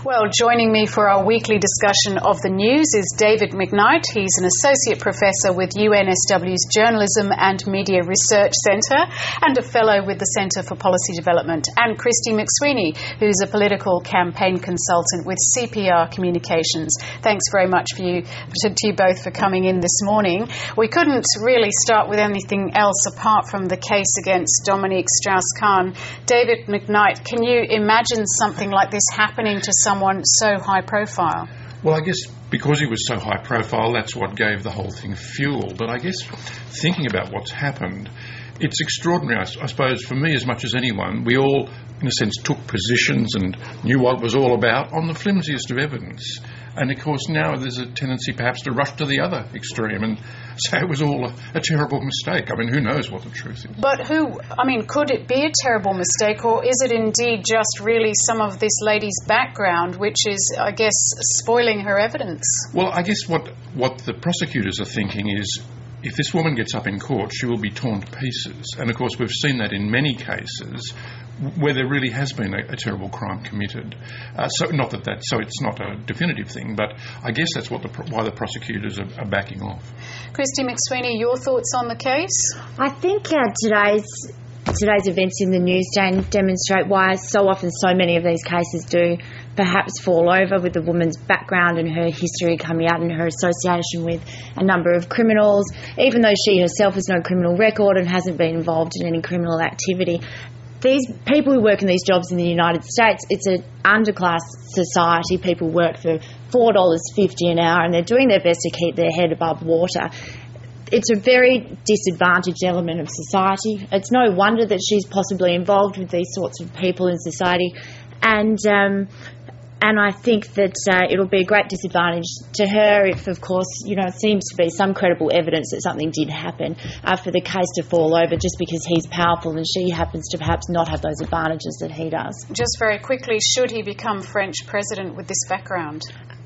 Well, joining me for our weekly discussion of the news is David McKnight. He's an associate professor with UNSW's Journalism and Media Research Centre and a fellow with the Centre for Policy Development, and Kristy McSweeney, who's a political campaign consultant with CPR Communications. Thanks very much to you both for coming in this morning. We couldn't really start with anything else apart from the case against Dominique Strauss-Kahn. David McKnight, can you imagine something like this happening to someone so high profile? Well, I guess because he was so high profile, that's what gave the whole thing fuel. But I guess thinking about what's happened, it's extraordinary, I suppose, for me as much as anyone. We all, in a sense, took positions and knew what it was all about on the flimsiest of evidence. And, of course, now there's a tendency perhaps to rush to the other extreme and say it was all a terrible mistake. I mean, who knows what the truth is? But could it be a terrible mistake, or is it indeed just really some of this lady's background, which is, I guess, spoiling her evidence? Well, I guess what the prosecutors are thinking is, if this woman gets up in court, she will be torn to pieces. And, of course, we've seen that in many cases where there really has been a terrible crime committed. So it's not a definitive thing, but I guess that's why the prosecutors are backing off. Kristy McSweeney, your thoughts on the case? I think today's events in the news, Jane, demonstrate why so often so many of these cases do perhaps fall over, with the woman's background and her history coming out and her association with a number of criminals, even though she herself has no criminal record and hasn't been involved in any criminal activity. These people who work in these jobs in the United States, it's an underclass society. People work for $4.50 an hour and they're doing their best to keep their head above water. It's a very disadvantaged element of society. It's no wonder that she's possibly involved with these sorts of people in society. And I think that it'll be a great disadvantage to her if, of course, it seems to be some credible evidence that something did happen for the case to fall over just because he's powerful and she happens to perhaps not have those advantages that he does. Just very quickly, should he become French president with this background?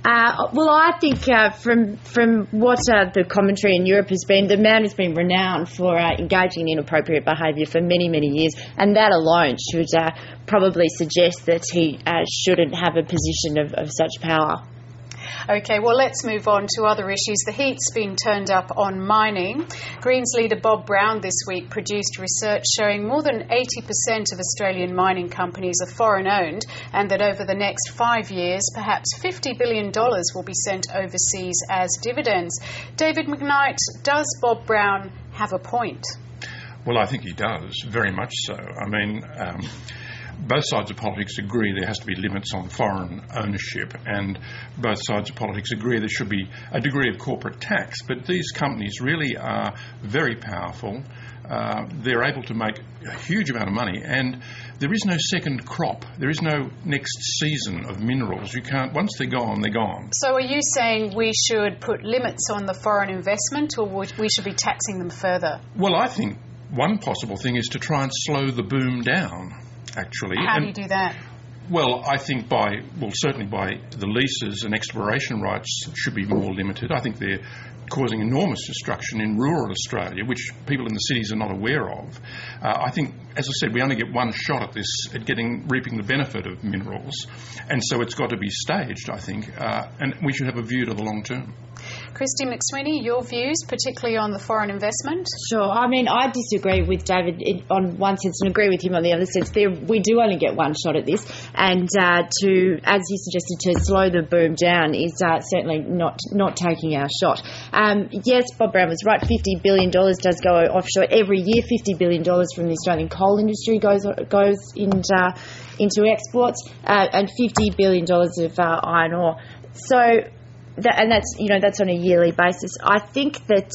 Well, I think from what the commentary in Europe has been, the man has been renowned for engaging in inappropriate behaviour for many, many years, and that alone should probably suggest that he shouldn't have a position of such power. OK, well, let's move on to other issues. The heat's been turned up on mining. Greens leader Bob Brown this week produced research showing more than 80% of Australian mining companies are foreign-owned, and that over the next 5 years, perhaps $50 billion will be sent overseas as dividends. David McKnight, does Bob Brown have a point? Well, I think he does, very much so. I mean, both sides of politics agree there has to be limits on foreign ownership, and both sides of politics agree there should be a degree of corporate tax. But these companies really are very powerful. They're able to make a huge amount of money, and there is no second crop. There is no next season of minerals. You can't, once they're gone, they're gone. So are you saying we should put limits on the foreign investment, or we should be taxing them further? Well, I think one possible thing is to try and slow the boom down, actually. How do you do that? Well, I think certainly by the leases and exploration rights should be more limited. I think they're causing enormous destruction in rural Australia, which people in the cities are not aware of. I think, as I said, we only get one shot at this, at reaping the benefit of minerals, and so it's got to be staged, I think, and we should have a view to the long term. Kristy McSweeney, your views, particularly on the foreign investment? Sure. I mean, I disagree with David on one sense and agree with him on the other sense. We do only get one shot at this, and as he suggested, to slow the boom down is certainly not taking our shot. Yes, Bob Brown was right. $50 billion does go offshore every year. $50 billion from the Australian coal industry goes into exports, and $50 billion of iron ore. So. That's on a yearly basis. I think that,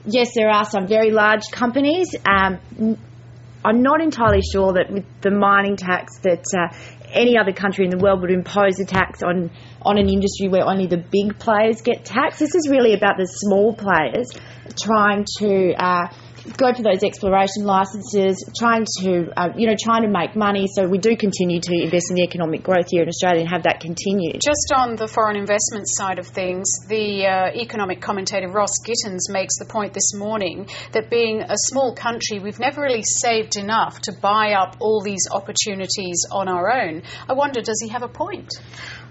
yes, there are some very large companies. I'm not entirely sure that with the mining tax that any other country in the world would impose a tax on an industry where only the big players get taxed. This is really about the small players trying to go for those exploration licences, trying to make money. So we do continue to invest in the economic growth here in Australia and have that continue. Just on the foreign investment side of things, the economic commentator Ross Gittins makes the point this morning that being a small country, we've never really saved enough to buy up all these opportunities on our own. I wonder, does he have a point?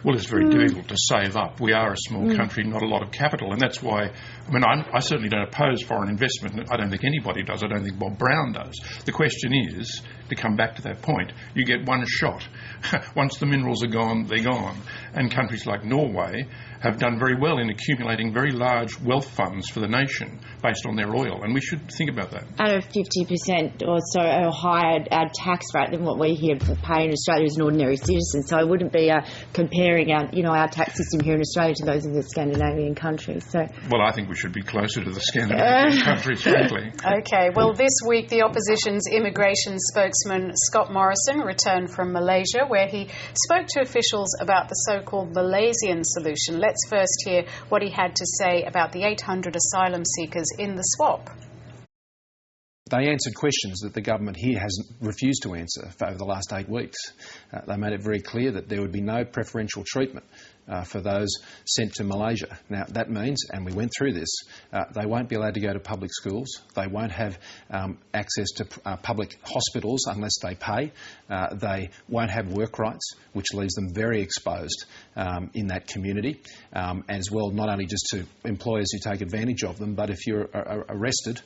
Well, it's very difficult to save up. We are a small country, not a lot of capital, and that's why, I certainly don't oppose foreign investment. I don't think anybody does. I don't think Bob Brown does. The question is, to come back to that point, you get one shot. Once the minerals are gone, they're gone. And countries like Norway have done very well in accumulating very large wealth funds for the nation based on their oil, and we should think about that. At a 50% or so or higher tax rate than what we here pay in Australia as an ordinary citizen, so I wouldn't be comparing our tax system here in Australia to those of the Scandinavian countries. So, well, I think we should be closer to the Scandinavian countries, frankly. Okay, well, this week the opposition's immigration spokesman Scott Morrison returned from Malaysia, where he spoke to officials about the so-called Malaysian solution. Let's first hear what he had to say about the 800 asylum seekers in the swap. They answered questions that the government here has refused to answer for over the last 8 weeks. They made it very clear that there would be no preferential treatment for those sent to Malaysia. Now, that means, and we went through this, they won't be allowed to go to public schools. They won't have access to public hospitals unless they pay. They won't have work rights, which leaves them very exposed in that community, as well, not only just to employers who take advantage of them, but if you're arrested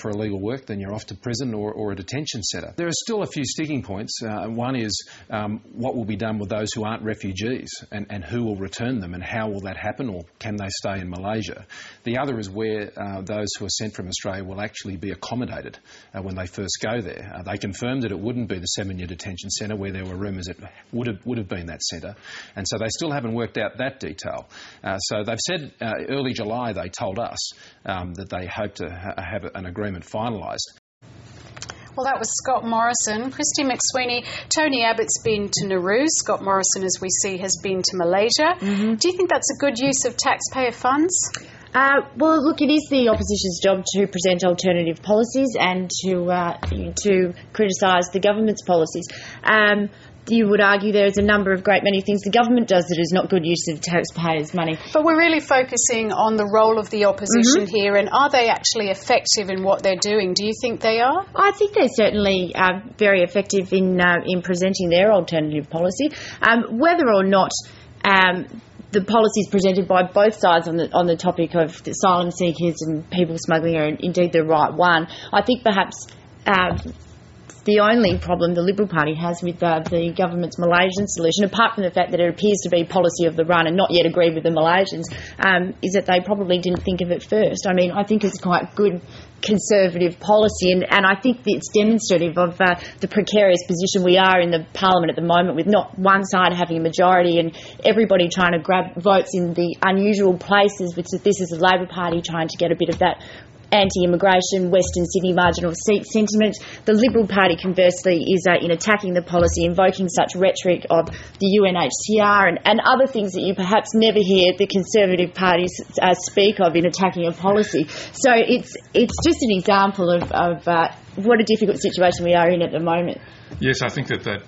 for illegal work, then you're off to prison or a detention centre. There are still a few sticking points. One is what will be done with those who aren't refugees, and who will return them, and how will that happen, or can they stay in Malaysia? The other is where those who are sent from Australia will actually be accommodated when they first go there. They confirmed that it wouldn't be the 7-year detention centre, where there were rumours it would have been that centre, and so they still haven't worked out that detail. So they've said early July, they told us that they hope to have an agreement finalised. Well, that was Scott Morrison. Kristy McSweeney, Tony Abbott's been to Nauru. Scott Morrison, as we see, has been to Malaysia. Mm-hmm. Do you think that's a good use of taxpayer funds? Well, look, it is the opposition's job to present alternative policies and to criticise the government's policies. You would argue there is a number of great many things the government does that is not good use of taxpayers' money. But we're really focusing on the role of the opposition here, and are they actually effective in what they're doing? Do you think they are? I think they're certainly very effective in presenting their alternative policy. Whether or not the policies presented by both sides on the topic of asylum seekers and people smuggling are indeed the right one, I think perhaps the only problem the Liberal Party has with the government's Malaysian solution, apart from the fact that it appears to be policy of the run and not yet agreed with the Malaysians, is that they probably didn't think of it first. I mean, I think it's quite good Conservative policy, and I think it's demonstrative of the precarious position we are in the Parliament at the moment, with not one side having a majority and everybody trying to grab votes in the unusual places, which this is the Labor Party trying to get a bit of that anti-immigration, Western Sydney marginal seat sentiment. The Liberal Party, conversely, is in attacking the policy, invoking such rhetoric of the UNHCR and other things that you perhaps never hear the Conservative Party speak of in attacking a policy. So it's just an example of what a difficult situation we are in at the moment. Yes, I think that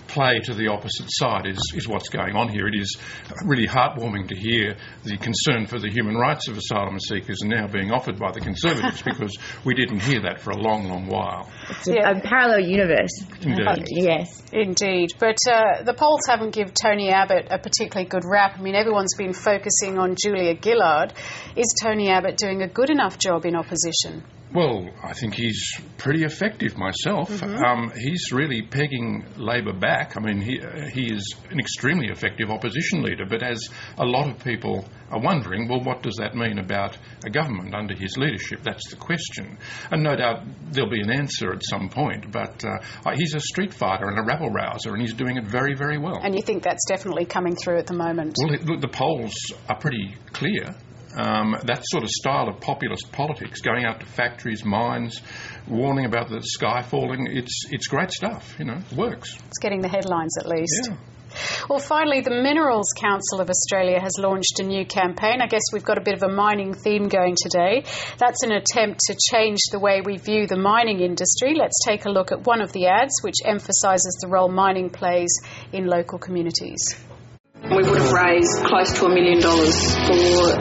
play to the opposite side is what's going on here. It is really heartwarming to hear the concern for the human rights of asylum seekers now being offered by the Conservatives, because we didn't hear that for a long, long while. It's a parallel universe. Indeed. Yes. Indeed. But the polls haven't given Tony Abbott a particularly good rap. I mean, everyone's been focusing on Julia Gillard. Is Tony Abbott doing a good enough job in opposition? Well, I think he's pretty effective myself. Mm-hmm. He's really pegging Labor back. I mean, he is an extremely effective opposition leader, but as a lot of people are wondering, well, what does that mean about a government under his leadership? That's the question. And no doubt there'll be an answer at some point, but he's a street fighter and a rabble-rouser, and he's doing it very, very well. And you think that's definitely coming through at the moment? Well, look, the polls are pretty clear. That sort of style of populist politics, going out to factories, mines, warning about the sky falling, it's great stuff, it works. It's getting the headlines at least. Yeah. Well, finally, the Minerals Council of Australia has launched a new campaign. I guess we've got a bit of a mining theme going today. That's an attempt to change the way we view the mining industry. Let's take a look at one of the ads, which emphasises the role mining plays in local communities. We would have raised close to $1 million for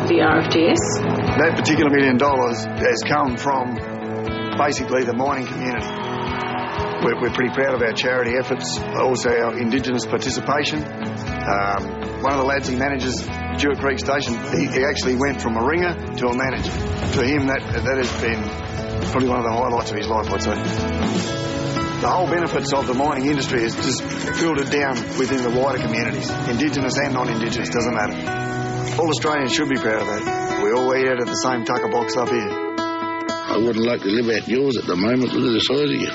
the RFDS. That particular $1 million has come from basically the mining community. We're pretty proud of our charity efforts, also our Indigenous participation. One of the lads, he manages Jewett Creek Station, he actually went from a ringer to a manager. For him, that has been probably one of the highlights of his life, I'd say. The whole benefits of the mining industry is just filtered down within the wider communities. Indigenous and non-Indigenous, doesn't matter. All Australians should be proud of that. We all eat out of the same tucker box up here. I wouldn't like to live out yours at the moment. Look at the size of you.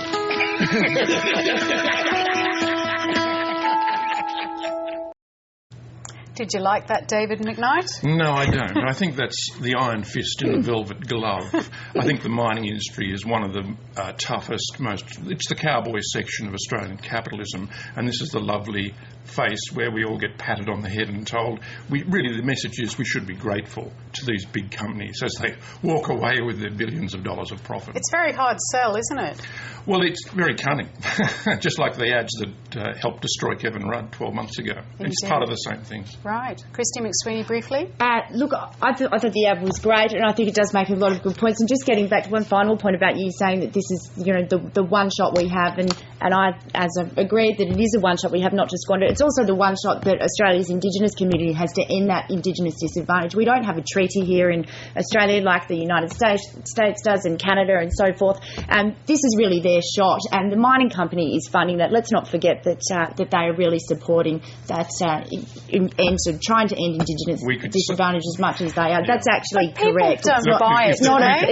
Did you like that, David McKnight? No, I don't. I think that's the iron fist in the velvet glove. I think the mining industry is one of the toughest, it's the cowboy section of Australian capitalism, and this is the lovely face where we all get patted on the head and told, really the message is we should be grateful to these big companies as they walk away with their billions of dollars of profit. It's very hard sell, isn't it? Well, it's very cunning, just like the ads that helped destroy Kevin Rudd 12 months ago. Indeed. It's part of the same things. Right. Kristy McSweeney, briefly. Look, I thought the ad was great, and I think it does make a lot of good points. And just getting back to one final point about you saying that this is, the one shot we have, and I, as I've agreed that it is a one shot we have, not to squander it. It's also the one shot that Australia's Indigenous community has to end that Indigenous disadvantage. We don't have a treaty here in Australia like the United States does, and Canada and so forth. This is really their shot, and the mining company is funding that. Let's not forget that they are really supporting that end to trying to end Indigenous disadvantage as much as they are. That's actually correct. Don't buy it.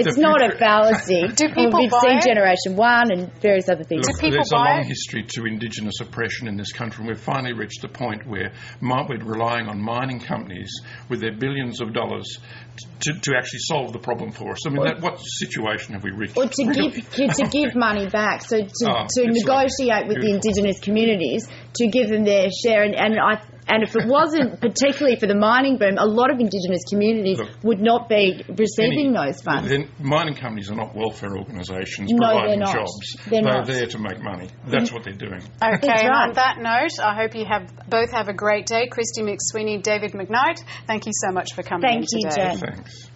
It's not a fallacy. Do people We've buy seen it? Generation 1 and various other things. Look, Do people there's buy a long it? history to Indigenous oppression in this country, and we've finally reached the point where we're relying on mining companies with their billions of dollars to actually solve the problem for us. I mean, what situation have we reached? Or to give money back, so to negotiate with the Indigenous communities to give them their share, and if it wasn't particularly for the mining boom, a lot of Indigenous communities would not be receiving those funds. Then mining companies are not welfare organisations No, providing they're not. jobs. They're They're not. there to make money. That's what they're doing. Okay, That's and right. on that note, I hope you both have a great day. Kristy McSweeney, David McKnight, thank you so much for coming in today. Thank you, Jen. Thanks.